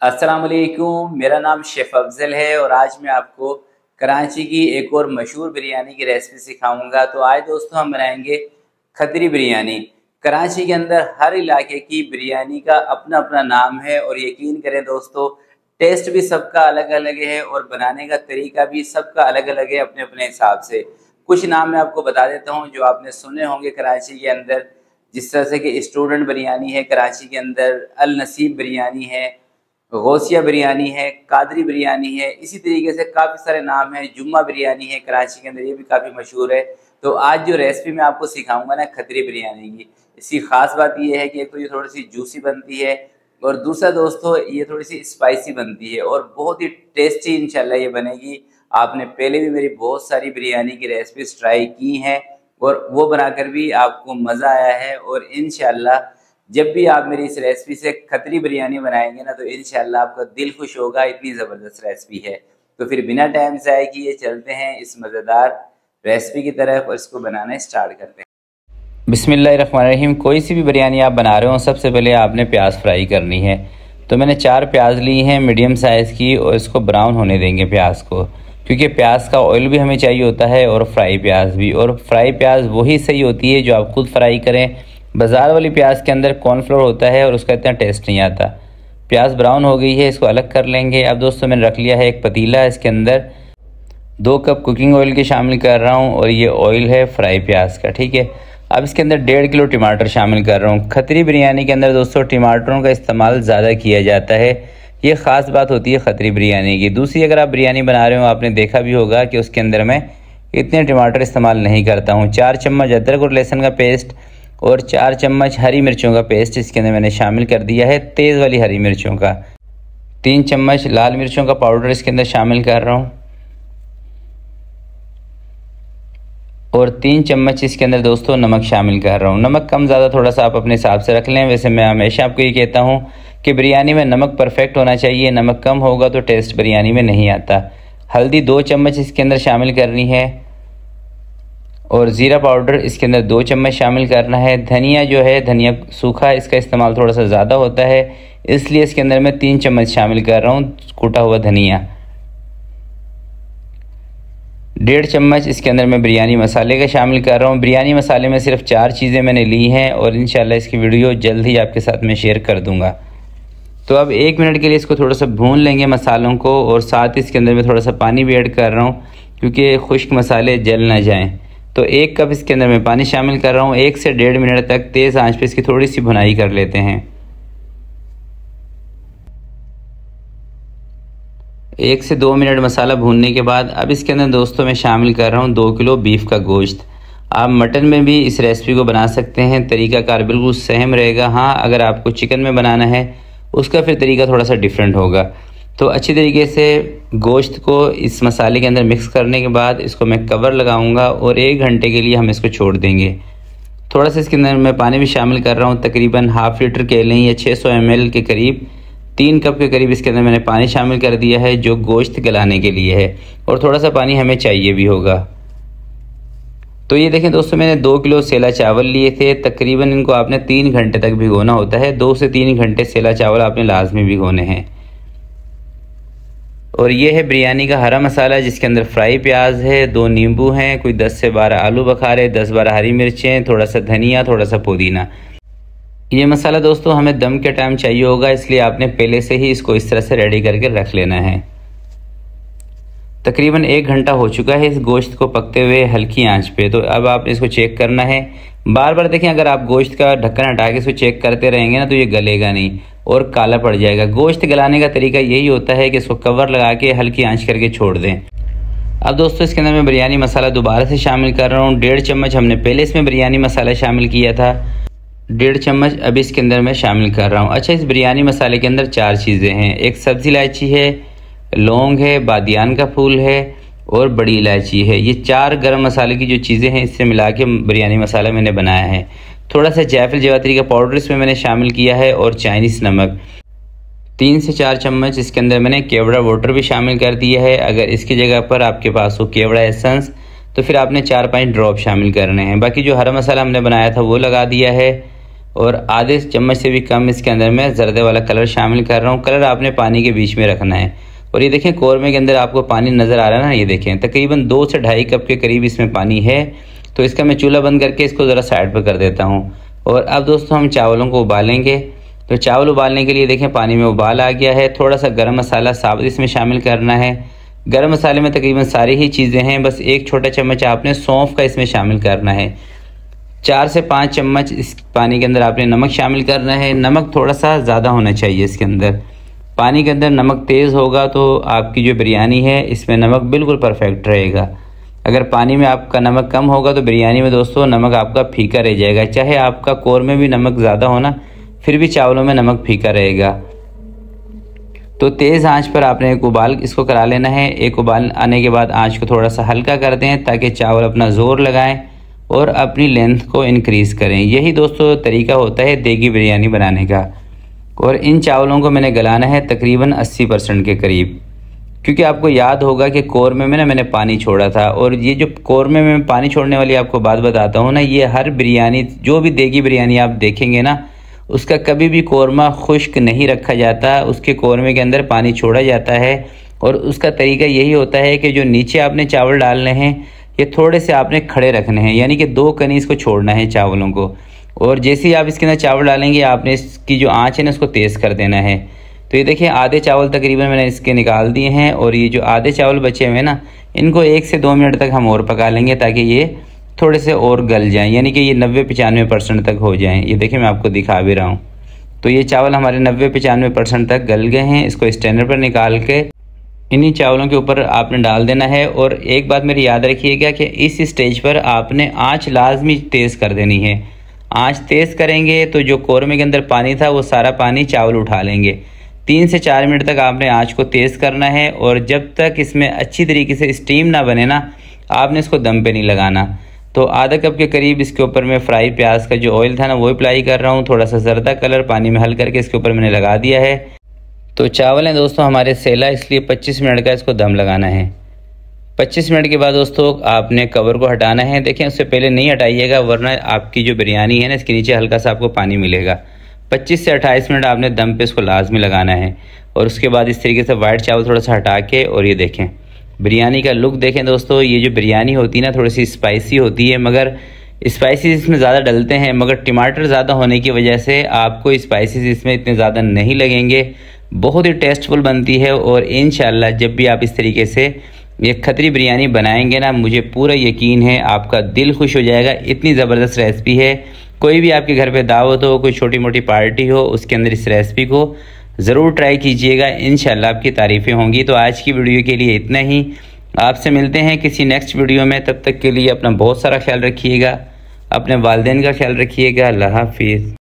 अस्सलाम वालेकुम, मेरा नाम शेफ़ अफजल है और आज मैं आपको कराची की एक और मशहूर बिरयानी की रेसिपी सिखाऊंगा। तो आज दोस्तों हम बनाएंगे खदरी बिरयानी। कराची के अंदर हर इलाके की बिरयानी का अपना अपना नाम है और यकीन करें दोस्तों, टेस्ट भी सबका अलग अलग है और बनाने का तरीका भी सबका अलग अलग है अपने अपने हिसाब से। कुछ नाम मैं आपको बता देता हूँ जो आपने सुने होंगे कराची के अंदर, जिस तरह से कि स्टूडेंट बिरयानी है कराची के अंदर, अल नसीब बिरयानी है, गौसिया बिरयानी है, कादरी बिरयानी है, इसी तरीके से काफ़ी सारे नाम हैं। जुम्मा बिरयानी है कराची के अंदर, ये भी काफ़ी मशहूर है। तो आज जो रेसिपी मैं आपको सिखाऊंगा ना खदरी बिरयानी की, इसकी ख़ास बात ये है कि एक तो ये थोड़ी सी जूसी बनती है और दूसरा दोस्तों ये थोड़ी सी स्पाइसी बनती है और बहुत ही टेस्टी इंशाल्लाह ये बनेगी। आपने पहले भी मेरी बहुत सारी बिरयानी की रेसिपीज ट्राई की हैं और वो बनाकर भी आपको मज़ा आया है और इंशाल्लाह जब भी आप मेरी इस रेसिपी से खतरी बिरयानी बनाएंगे ना तो इंशाल्लाह आपका दिल खुश होगा, इतनी ज़बरदस्त रेसिपी है। तो फिर बिना टाइम ज़ाय किए चलते हैं इस मज़ेदार रेसिपी की तरफ और इसको बनाना स्टार्ट करते हैं। बिस्मिल्लाहिर्रहमानिर्रहीम। कोई सी भी बिरयानी आप बना रहे हो सबसे पहले आपने प्याज फ्राई करनी है। तो मैंने 4 प्याज ली हैं मीडियम साइज़ की और इसको ब्राउन होने देंगे प्याज को, क्योंकि प्याज का ऑयल भी हमें चाहिए होता है और फ्राई प्याज भी। और फ्राई प्याज वही सही होती है जो आप खुद फ्राई करें। बाज़ार वाली प्याज के अंदर कॉर्नफ्लोर होता है और उसका इतना टेस्ट नहीं आता। प्याज ब्राउन हो गई है, इसको अलग कर लेंगे। अब दोस्तों मैंने रख लिया है एक पतीला, इसके अंदर 2 कप कुकिंग ऑयल के शामिल कर रहा हूँ और ये ऑयल है फ्राई प्याज का, ठीक है। अब इसके अंदर 1.5 किलो टमाटर शामिल कर रहा हूँ। खतरी बिरयानी के अंदर दोस्तों टमाटरों का इस्तेमाल ज़्यादा किया जाता है, ये ख़ास बात होती है खतरी बिरयानी की। दूसरी, अगर आप बिरयानी बना रहे हो आपने देखा भी होगा कि उसके अंदर मैं इतने टमाटर इस्तेमाल नहीं करता हूँ। 4 चम्मच अदरक और लहसुन का पेस्ट और 4 चम्मच हरी मिर्चों का पेस्ट इसके अंदर मैंने शामिल कर दिया है, तेज़ वाली हरी मिर्चों का। 3 चम्मच लाल मिर्चों का पाउडर इसके अंदर शामिल कर रहा हूँ और 3 चम्मच इसके अंदर दोस्तों नमक शामिल कर रहा हूँ। नमक कम ज़्यादा थोड़ा सा आप अपने हिसाब से रख लें। वैसे मैं हमेशा आपको ये कहता हूँ कि बिरयानी में नमक परफेक्ट होना चाहिए, नमक कम होगा तो टेस्ट बिरयानी में नहीं आता। हल्दी 2 चम्मच इसके अंदर शामिल करनी है और ज़ीरा पाउडर इसके अंदर 2 चम्मच शामिल करना है। धनिया जो है, धनिया सूखा, इसका इस्तेमाल थोड़ा सा ज़्यादा होता है, इसलिए इसके अंदर मैं 3 चम्मच शामिल कर रहा हूँ कूटा हुआ धनिया। 1.5 चम्मच इसके अंदर मैं बिरयानी मसाले का शामिल कर रहा हूँ। बिरयानी मसाले में सिर्फ 4 चीज़ें मैंने ली हैं और इंशाल्लाह इसकी वीडियो जल्द ही आपके साथ मैं शेयर कर दूँगा। तो अब 1 मिनट के लिए इसको थोड़ा सा भून लेंगे मसालों को और साथ इसके अंदर मैं थोड़ा सा पानी भी ऐड कर रहा हूँ क्योंकि खुश्क मसाले जल ना जाएँ। तो 1 कप इसके अंदर मैं पानी शामिल कर रहा हूँ। 1 से 1.5 मिनट तक तेज़ आंच पे इसकी थोड़ी सी भुनाई कर लेते हैं। 1 से 2 मिनट मसाला भूनने के बाद अब इसके अंदर दोस्तों मैं शामिल कर रहा हूँ 2 किलो बीफ का गोश्त। आप मटन में भी इस रेसिपी को बना सकते हैं, तरीक़ाकार बिल्कुल सेम रहेगा। हाँ, अगर आपको चिकन में बनाना है उसका फिर तरीका थोड़ा सा डिफरेंट होगा। तो अच्छी तरीके से गोश्त को इस मसाले के अंदर मिक्स करने के बाद इसको मैं कवर लगाऊंगा और 1 घंटे के लिए हम इसको छोड़ देंगे। थोड़ा सा इसके अंदर मैं पानी भी शामिल कर रहा हूँ, तकरीबन ½ लीटर के लें या 600 ml के करीब, 3 कप के करीब इसके अंदर मैंने पानी शामिल कर दिया है जो गोश्त गलाने के लिए है और थोड़ा सा पानी हमें चाहिए भी होगा। तो ये देखें दोस्तों, मैंने 2 किलो सेला चावल लिए थे। तकरीबन इनको आपने 3 घंटे तक भिगोना होता है, 2 से 3 घंटे सेला चावल आपने लाजमी भिगोने हैं। और ये है बिरयानी का हरा मसाला जिसके अंदर फ्राई प्याज है, 2 नींबू हैं, कोई 10 से 12 आलू बखारे, 10-12 हरी मिर्चें, थोड़ा सा धनिया, थोड़ा सा पुदीना। ये मसाला दोस्तों हमें दम के टाइम चाहिए होगा, इसलिए आपने पहले से ही इसको इस तरह से रेडी करके रख लेना है। तकरीबन 1 घंटा हो चुका है इस गोश्त को पकते हुए हल्की आंच पे। तो अब आपने इसको चेक करना है, बार बार देखें। अगर आप गोश्त का ढक्कन हटा के इसको चेक करते रहेंगे ना तो ये गलेगा नहीं और काला पड़ जाएगा। गोश्त गलाने का तरीका यही होता है कि इसको कवर लगा के हल्की आंच करके छोड़ दें। अब दोस्तों इसके अंदर मैं बिरयानी मसाला दोबारा से शामिल कर रहा हूँ। 1.5 चम्मच हमने पहले इसमें बिरयानी मसाला शामिल किया था, 1.5 चम्मच अब इसके अंदर मैं शामिल कर रहा हूँ। अच्छा, इस बिरयानी मसाले के अंदर 4 चीज़ें हैं, एक सब्ज़ी इलायची है, लौंग है, बादियान का फूल है और बड़ी इलायची है। ये 4 गरम मसाले की जो चीज़ें हैं इससे मिला के बिरयानी मसाला मैंने बनाया है। थोड़ा सा जायफल जवात्री का पाउडर इसमें मैंने शामिल किया है और चाइनीज़ नमक 3 से 4 चम्मच इसके अंदर मैंने केवड़ा वाटर भी शामिल कर दिया है। अगर इसकी जगह पर आपके पास हो केवड़ा एसेंस तो फिर आपने 4-5 ड्रॉप शामिल करने हैं। बाकी जो हरा मसाला हमने बनाया था वो लगा दिया है और आधे चम्मच से भी कम इसके अंदर मैं जर्दे वाला कलर शामिल कर रहा हूँ। कलर आपने पानी के बीच में रखना है। और ये देखें कौरमे के अंदर आपको पानी नज़र आ रहा है ना, ये देखें तकरीबन 2 से 2.5 कप के करीब इसमें पानी है। तो इसका मैं चूल्हा बंद करके इसको ज़रा साइड पर कर देता हूँ। और अब दोस्तों हम चावलों को उबालेंगे। तो चावल उबालने के लिए देखें पानी में उबाल आ गया है। थोड़ा सा गरम मसाला साबुत इसमें शामिल करना है। गरम मसाले में तकरीबन सारी ही चीज़ें हैं, बस 1 छोटा चम्मच आपने सौंफ का इसमें शामिल करना है। 4 से 5 चम्मच इस पानी के अंदर आपने नमक शामिल करना है। नमक थोड़ा सा ज़्यादा होना चाहिए इसके अंदर। पानी के अंदर नमक तेज़ होगा तो आपकी जो बिरयानी है इसमें नमक बिल्कुल परफेक्ट रहेगा। अगर पानी में आपका नमक कम होगा तो बिरयानी में दोस्तों नमक आपका फीका रह जाएगा। चाहे आपका कौरमे में भी नमक ज़्यादा होना, फिर भी चावलों में नमक फीका रहेगा। तो तेज़ आंच पर आपने एक उबाल इसको करा लेना है। एक उबाल आने के बाद आंच को थोड़ा सा हल्का कर दें ताकि चावल अपना ज़ोर लगाएं और अपनी लेंथ को इंक्रीज़ करें। यही दोस्तों तरीका होता है देगी बिरयानी बनाने का। और इन चावलों को मैंने गलाना है तकरीबन 80% के करीब, क्योंकि आपको याद होगा कि कौरमे में ना मैंने पानी छोड़ा था। और ये जो कौरमे में पानी छोड़ने वाली आपको बात बताता हूँ ना, ये हर बिरयानी जो भी देगी बिरयानी आप देखेंगे ना, उसका कभी भी कौरमा खुश्क नहीं रखा जाता, उसके कौरमे के अंदर पानी छोड़ा जाता है। और उसका तरीका यही होता है कि जो नीचे आपने चावल डालने हैं ये थोड़े से आपने खड़े रखने हैं, यानी कि 2 कनी इसको छोड़ना है चावलों को। और जैसे ही आप इसके अंदर चावल डालेंगे आपने इसकी जो आँच है ना उसको तेज़ कर देना है। तो ये देखिए आधे चावल तकरीबन मैंने इसके निकाल दिए हैं। और ये जो आधे चावल बचे हुए हैं ना, इनको 1 से 2 मिनट तक हम और पका लेंगे ताकि ये थोड़े से और गल जाएं, यानी कि ये 90-95% तक हो जाएं। ये देखिए मैं आपको दिखा भी रहा हूँ। तो ये चावल हमारे 90-95% तक गल गए हैं। इसको स्टैंडर पर निकाल के इन्हीं चावलों के ऊपर आपने डाल देना है। और एक बात मेरी याद रखिएगा कि इस स्टेज पर आपने आँच लाजमी तेज़ कर देनी है। आँच तेज़ करेंगे तो जो कौरमे के अंदर पानी था वो सारा पानी चावल उठा लेंगे। 3 से 4 मिनट तक आपने आँच को तेज़ करना है। और जब तक इसमें अच्छी तरीके से स्टीम ना बने ना, आपने इसको दम पे नहीं लगाना। तो आधा कप के करीब इसके ऊपर मैं फ्राई प्याज का जो ऑयल था ना वो अप्लाई कर रहा हूँ। थोड़ा सा जर्दा कलर पानी में हल करके इसके ऊपर मैंने लगा दिया है। तो चावल हैं दोस्तों हमारे सेला, इसलिए 25 मिनट का इसको दम लगाना है। 25 मिनट के बाद दोस्तों आपने कवर को हटाना है। देखें उससे पहले नहीं हटाइएगा, वरना आपकी जो बिरयानी है ना इसके नीचे हल्का सा आपको पानी मिलेगा। 25 से 28 मिनट आपने दम पे इसको लाजमी लगाना है। और उसके बाद इस तरीके से वाइट चावल थोड़ा सा हटा के, और ये देखें बिरयानी का लुक देखें दोस्तों। ये जो बिरयानी होती है ना थोड़ी सी स्पाइसी होती है, मगर स्पाइसी इसमें ज़्यादा डलते हैं, मगर टमाटर ज़्यादा होने की वजह से आपको स्पाइसी इसमें इतने ज़्यादा नहीं लगेंगे। बहुत ही टेस्टफुल बनती है। और इंशाल्लाह जब भी आप इस तरीके से ये खतरी बिरयानी बनाएंगे ना, मुझे पूरा यकीन है आपका दिल खुश हो जाएगा। इतनी ज़बरदस्त रेसिपी है। कोई भी आपके घर पे दावत हो, कोई छोटी मोटी पार्टी हो, उसके अंदर इस रेसिपी को ज़रूर ट्राई कीजिएगा। इंशाल्लाह आपकी तारीफ़ें होंगी। तो आज की वीडियो के लिए इतना ही। आपसे मिलते हैं किसी नेक्स्ट वीडियो में। तब तक के लिए अपना बहुत सारा ख्याल रखिएगा, अपने वालिदैन का ख्याल रखिएगा। अल्लाह हाफिज़।